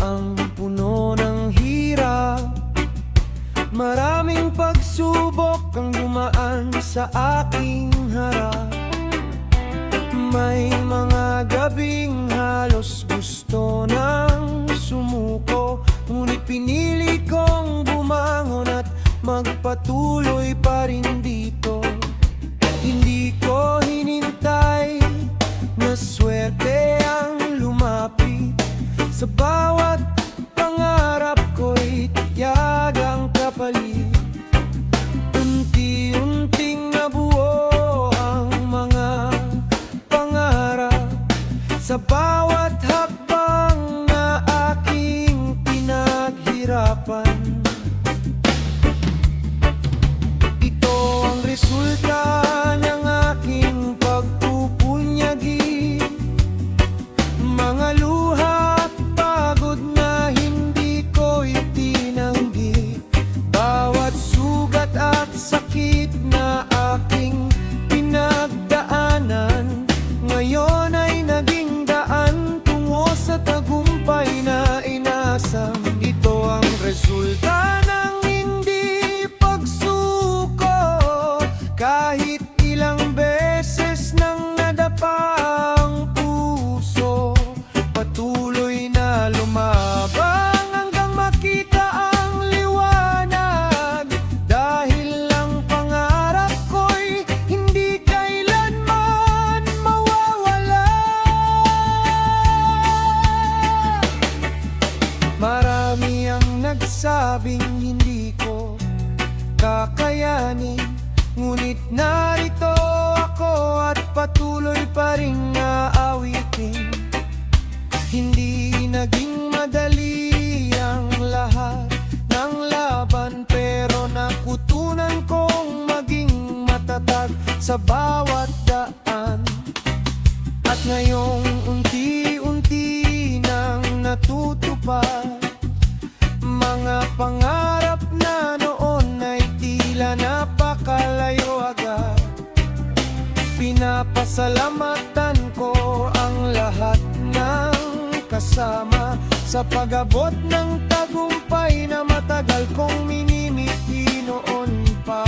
ang puno ng hirap. Maraming pagsubok ang dumaan sa aking harap. May mga gabing halos gusto nang sumuko, ngunit pinili kong bumangon at magpatuloy pa rin dito. Hindi ko hinintay na swerte ang lumapit. Sa bawat pangarap ko'y tiyag ang kapalit. Unti-unting nabuo ang mga pangarap sa bawat hakbang na aking pinaghirapan. Ito ang resulta ng aking pagpupunyagi, mga luha at pagod na hindi ko itinanggi. Bawat sugat at sakit na aking pinagdaanan, ngayon ay naging daan tungo sa tagumpay na inasam. Ito ang resulta ng hindi pagsuko, kahit ilang beses nang nadapa ang puso. Patuloy na lumabang hanggang makita ang liwanag, dahil ang pangarap ko'y hindi kailanman mawawala. Marami ang nagsabing hindi ko kakayanin, ngunit narito ako at patuloy pa rin aawitin. Hindi naging madali ang lahat ng laban, pero nakutunan kong maging matatag sa bawat daan. At ngayong unti-unti nang natutupad mga pangarap na noon ay tila napakalayo agad. Pinapasalamatan ko ang lahat ng kasama sa pag-abot ng tagumpay na matagal kong minimiti noon pa.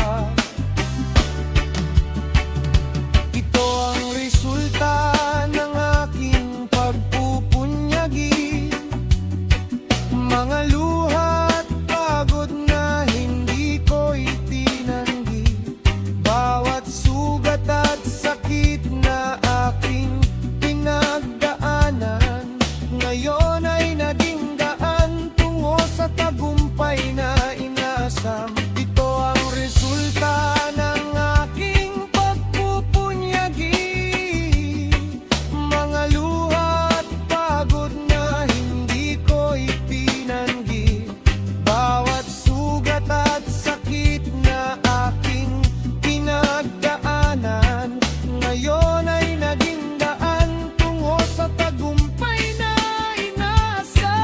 Ito ang resulta ng aking pagpupunyagi, mga luha at pagod na hindi ko itinanggi. Bawat sugat at sakit na aking pinagdaanan, ngayon ay naging daan tungo sa tagumpay na inasam. Ito ang resulta ng aking pagpupunyagi, mga luha at pagod na hindi ko itinanggi. Bawat sugat at sakit na aking pinagdaanan, ngayon ay naging daan tungo sa tagumpay na inasam.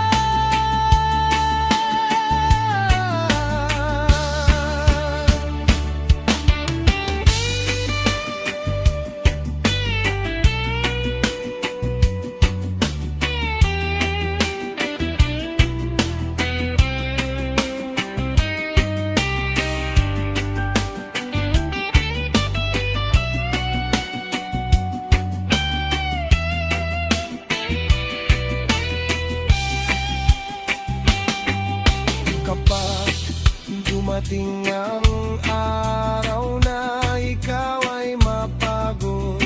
Kapag dumating ang araw na ikaw ay mapagod,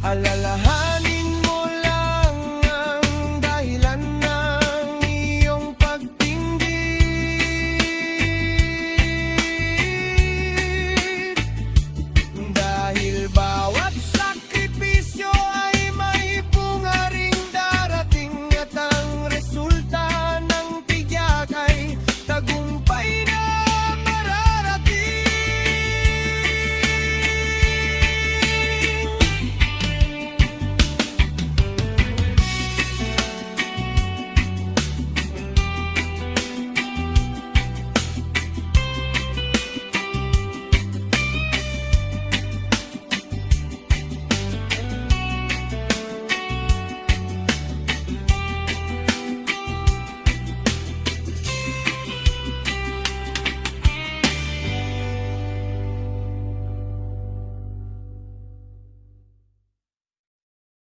alalahanin